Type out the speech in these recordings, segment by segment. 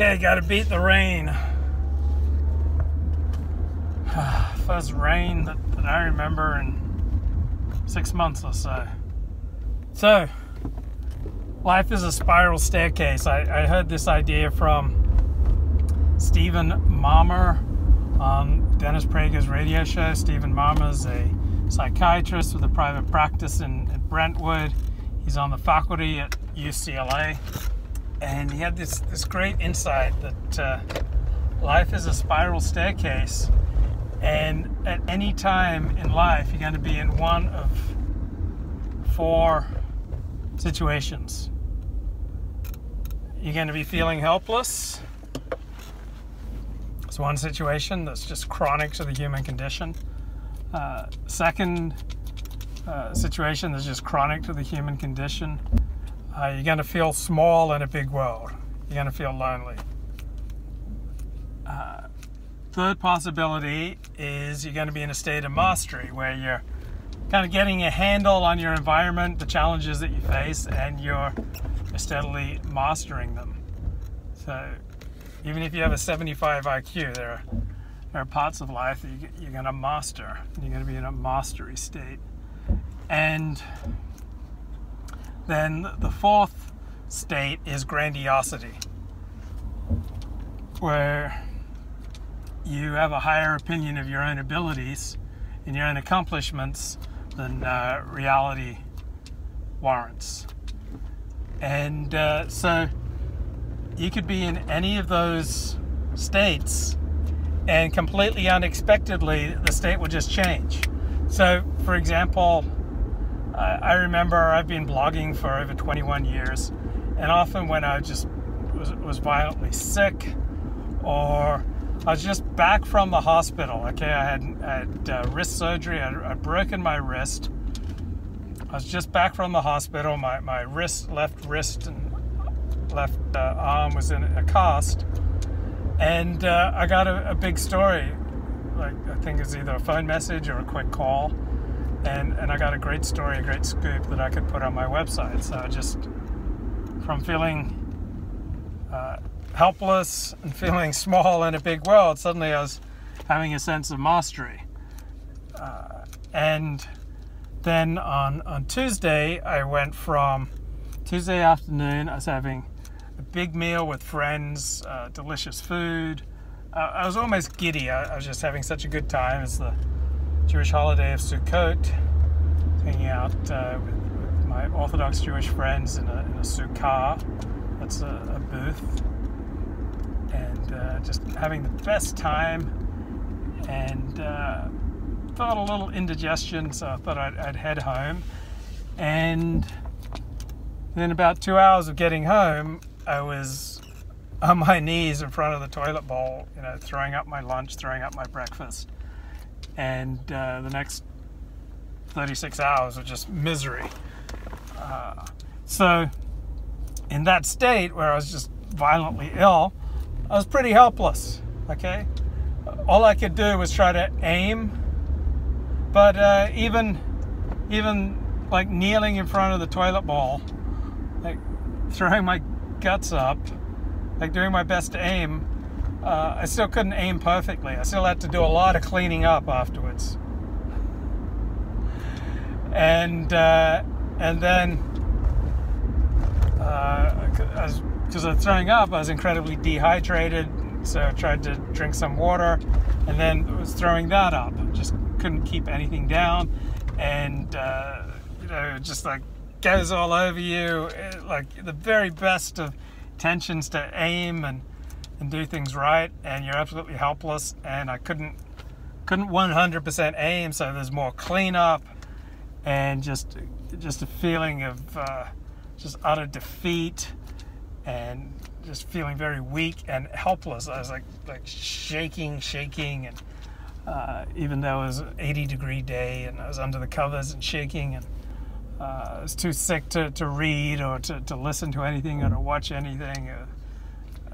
Okay, gotta beat the rain. First rain that I remember in 6 months or so. So, life is a spiral staircase. I heard this idea from Stephen Marmer on Dennis Prager's radio show. Stephen Marmer is a psychiatrist with a private practice in Brentwood. He's on the faculty at UCLA. And he had this great insight that life is a spiral staircase, and at any time in life you're going to be in one of 4 situations. You're going to be feeling helpless. It's one situation that's just chronic to the human condition. Second situation that's just chronic to the human condition. You're going to feel small in a big world. You're going to feel lonely. Third possibility is you're going to be in a state of mastery where you're kind of getting a handle on your environment, the challenges that you face, and you're steadily mastering them. So even if you have a 75 IQ, there are parts of life that you're going to master. You're going to be in a mastery state. And then the 4th state is grandiosity, where you have a higher opinion of your own abilities and your own accomplishments than reality warrants. And so you could be in any of those states, and completely unexpectedly the state will just change. So, for example, I remember I've been blogging for over 21 years, and often when I just was violently sick, or I was just back from the hospital. Okay, I had wrist surgery. I'd broken my wrist. I was just back from the hospital. My left wrist and left arm was in a cast, and I got a big story. Like, I think it's either a phone message or a quick call. And I got a great story, a great scoop that I could put on my website. So just from feeling helpless and feeling small in a big world, suddenly I was having a sense of mastery. And then on Tuesday, I went from Tuesday afternoon, I was having a big meal with friends, delicious food. I was almost giddy. I was just having such a good time. It's the Jewish holiday of Sukkot, hanging out with my Orthodox Jewish friends in a sukkah. That's a booth, and just having the best time, and felt a little indigestion, so I thought I'd head home. And then about 2 hours of getting home, I was on my knees in front of the toilet bowl, throwing up my lunch, throwing up my breakfast. And the next 36 hours were just misery. So in that state where I was just violently ill, I was pretty helpless, okay? All I could do was try to aim, but even like kneeling in front of the toilet bowl, like throwing my guts up, like doing my best to aim, I still couldn't aim perfectly. I still had to do a lot of cleaning up afterwards. And then, because I was throwing up, I was incredibly dehydrated, so I tried to drink some water, and then was throwing that up. Just couldn't keep anything down, and just like goes all over you, like the very best of intentions to aim and do things right, and you're absolutely helpless. And I couldn't 100% aim, so there's more cleanup, and just a feeling of just utter defeat, and just feeling very weak and helpless. I was like shaking, and even though it was an 80-degree day, and I was under the covers and shaking, and I was too sick to read or to listen to anything or to watch anything.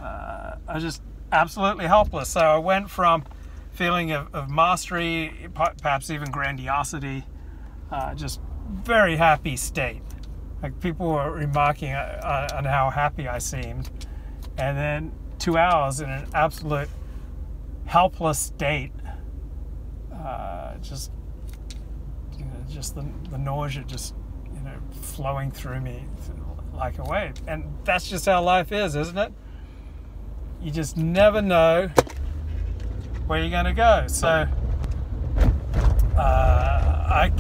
I was just absolutely helpless. So I went from feeling of mastery, perhaps even grandiosity, just very happy state. Like, people were remarking on how happy I seemed, and then 2 hours in an absolute helpless state. Just the nausea just flowing through me like a wave. And that's just how life is, isn't it? You just never know where you're going to go. So I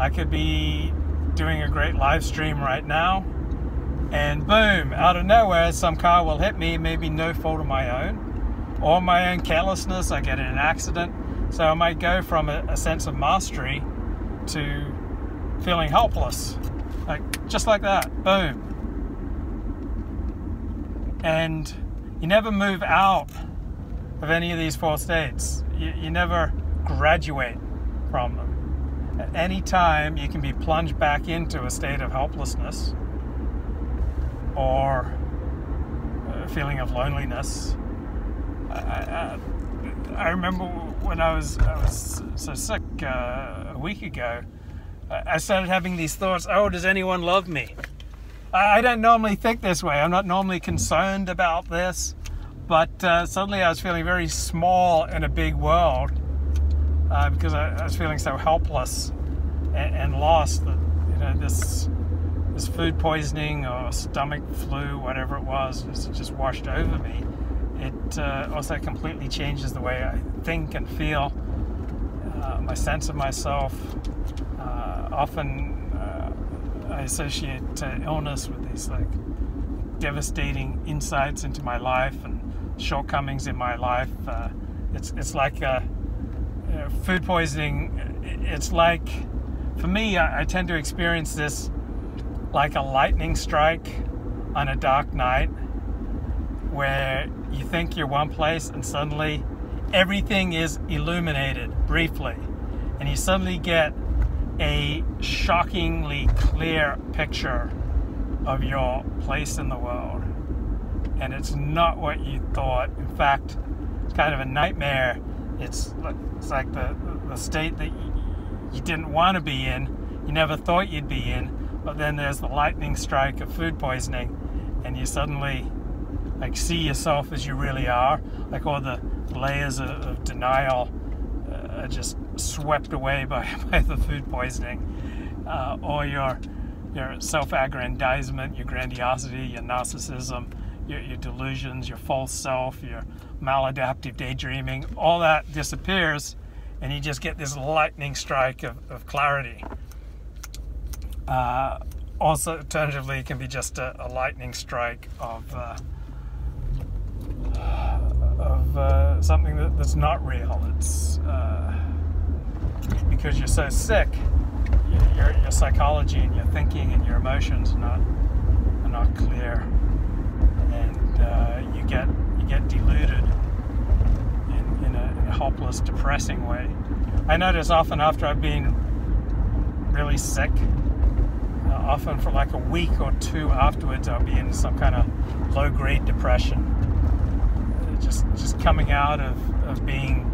could be doing a great live stream right now, and boom, out of nowhere, some car will hit me, maybe no fault of my own, or my own carelessness. I get in an accident. So I might go from a sense of mastery to feeling helpless, just like that, boom. And you never move out of any of these 4 states. You never graduate from them. At any time, you can be plunged back into a state of helplessness or a feeling of loneliness. I remember when I was so sick a week ago, I started having these thoughts, oh, does anyone love me? I don't normally think this way. I'm not normally concerned about this, but suddenly I was feeling very small in a big world because I was feeling so helpless and lost that this food poisoning or stomach flu, whatever it was, just washed over me. It also completely changes the way I think and feel, my sense of myself. Often I associate illness with these devastating insights into my life and shortcomings in my life. It's like food poisoning. It's like, for me, I tend to experience this like a lightning strike on a dark night, where you think you're one place and suddenly everything is illuminated briefly, and you suddenly get a shockingly clear picture of your place in the world, and it's not what you thought. In fact, it's kind of a nightmare. It's like the state that you didn't want to be in, you never thought you'd be in, but then there's the lightning strike of food poisoning, and you suddenly see yourself as you really are, all the layers of denial are just swept away by the food poisoning, or your self-aggrandizement, your grandiosity, your narcissism, your delusions, your false self, your maladaptive daydreaming, all that disappears, and you just get this lightning strike of clarity. Also, alternatively, it can be just a lightning strike of something that's not real. It's because you're so sick, your psychology and your thinking and your emotions are not clear, and you get deluded in a helpless, depressing way. I notice often after I've been really sick, often for a week or 2 afterwards, I'll be in some kind of low-grade depression. Just coming out of being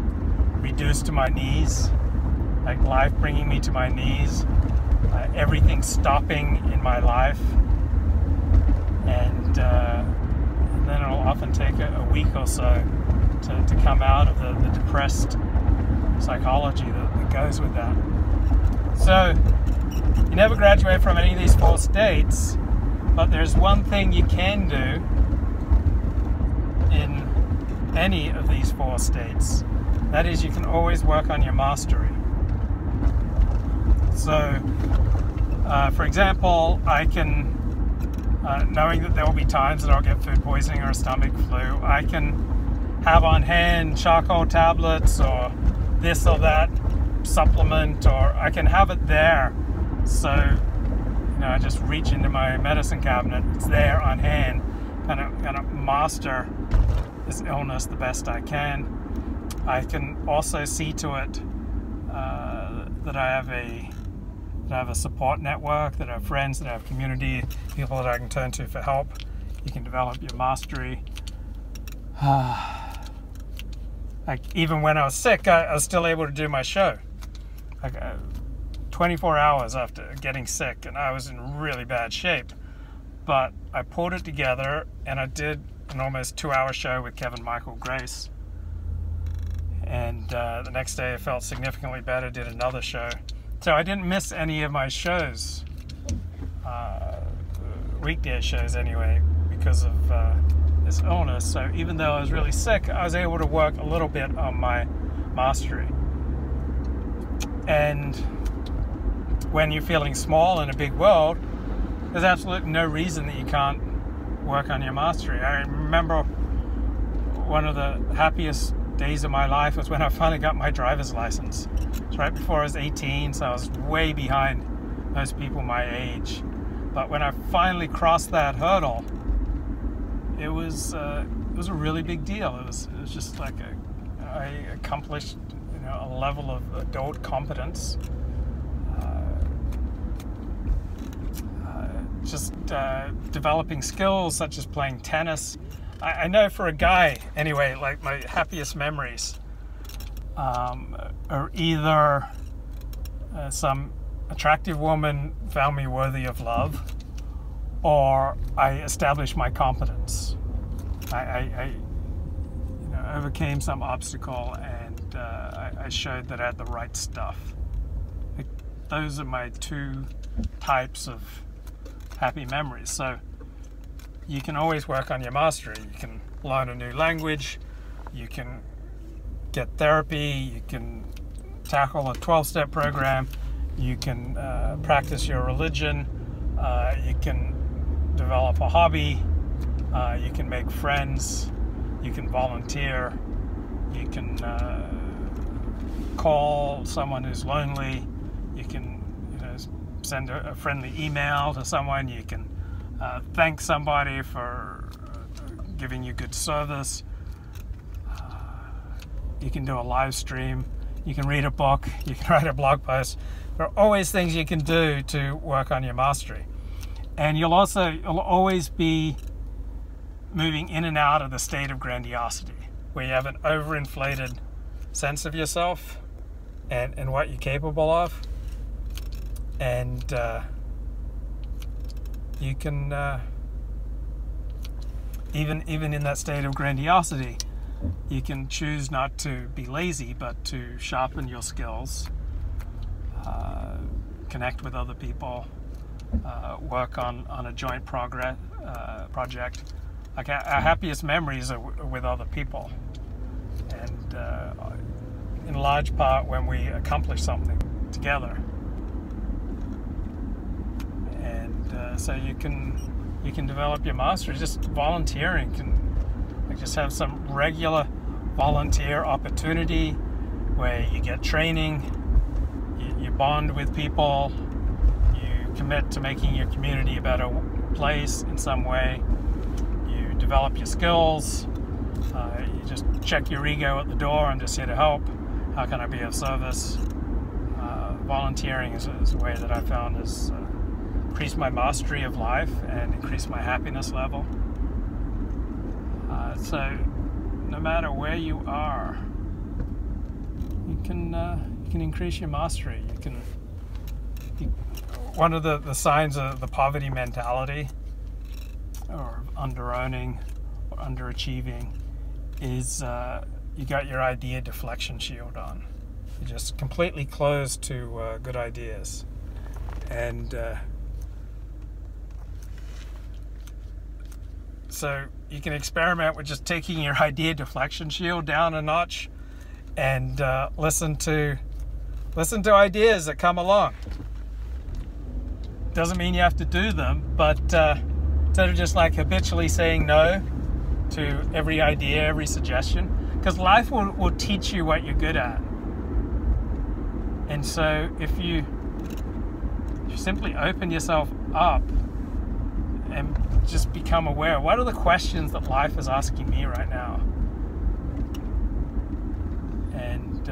reduced to my knees, life bringing me to my knees, everything stopping in my life, and then it'll often take a week or so to come out of the depressed psychology that goes with that. So you never graduate from any of these 4 states, but there's one thing you can do in any of these 4 states. That is, you can always work on your mastery. So, for example, I can, knowing that there will be times that I'll get food poisoning or a stomach flu, I can have on hand charcoal tablets or this or that supplement, or I can have it there. So, I just reach into my medicine cabinet, it's there on hand, kind of master this illness the best I can. I can also see to it that I have a support network, that I have friends, that I have community, people that I can turn to for help. You can develop your mastery. Even when I was sick, I was still able to do my show. 24 hours after getting sick, and I was in really bad shape. But I pulled it together, and I did an almost 2-hour show with Kevin Michael Grace. And the next day I felt significantly better, did another show. So I didn't miss any of my shows, weekday shows anyway, because of this illness. So even though I was really sick, I was able to work a little bit on my mastery. And when you're feeling small in a big world, there's absolutely no reason that you can't work on your mastery. I remember one of the happiest days of my life was when I finally got my driver's license. It was right before I was 18, so I was way behind most people my age. But when I finally crossed that hurdle, it was a really big deal. It was just like I accomplished, you know, a level of adult competence. Just developing skills such as playing tennis. I know for a guy, anyway, like my happiest memories are either some attractive woman found me worthy of love, or I established my competence. I you know, overcame some obstacle, and I showed that I had the right stuff. Those are my two types of happy memories. So you can always work on your mastery. You can learn a new language, you can get therapy, you can tackle a 12-step program, you can practice your religion, you can develop a hobby, you can make friends, you can volunteer, you can call someone who's lonely, you can, you know, send a friendly email to someone, you can thank somebody for giving you good service, you can do a live stream, you can read a book, you can write a blog post. There are always things you can do to work on your mastery. And you'll always be moving in and out of the state of grandiosity, where you have an overinflated sense of yourself and what you're capable of. And you can, even in that state of grandiosity, you can choose not to be lazy, but to sharpen your skills, connect with other people, work on a joint project. Like our happiest memories are with other people, and in large part when we accomplish something together. And so you can develop your mastery. Just volunteering can, like, just have some regular volunteer opportunity where you get training, you bond with people, you commit to making your community a better place in some way, you develop your skills, you just check your ego at the door. I'm just here to help. How can I be of service? Volunteering is a way that I found has increased my mastery of life and increased my happiness level. So no matter where you are, you can increase your mastery. One of the signs of the poverty mentality, or under-owning or underachieving, is you got your idea deflection shield on. You're just completely closed to good ideas. And so you can experiment with just taking your idea deflection shield down a notch and listen to ideas that come along. Doesn't mean you have to do them, but instead of just like habitually saying no to every idea, every suggestion, because life will teach you what you're good at. And so if you simply open yourself up and just become aware, what are the questions that life is asking me right now? And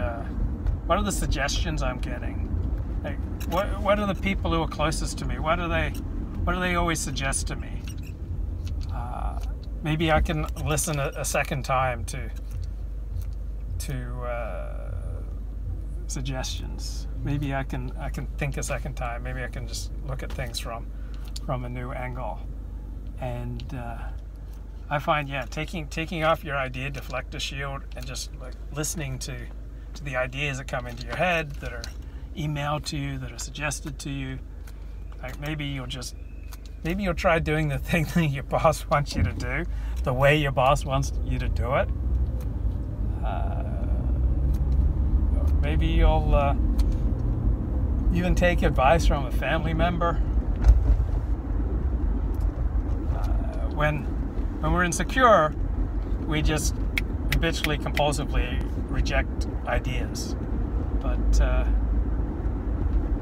what are the suggestions I'm getting? Like, what are the people who are closest to me? What do they always suggest to me? Maybe I can listen a second time to suggestions. Maybe I can think a second time. Maybe I can just look at things from a new angle. And I find, yeah, taking off your idea deflector shield and just like listening to the ideas that come into your head, that are emailed to you, that are suggested to you. Like maybe you'll try doing the thing that your boss wants you to do, the way your boss wants you to do it. Maybe you'll even take advice from a family member. When we're insecure, we just habitually, compulsively reject ideas. But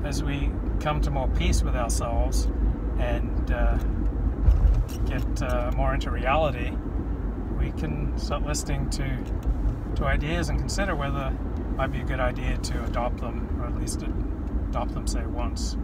as we come to more peace with ourselves and get more into reality, we can start listening to ideas and consider whether it might be a good idea to adopt them, or at least adopt them, say, once.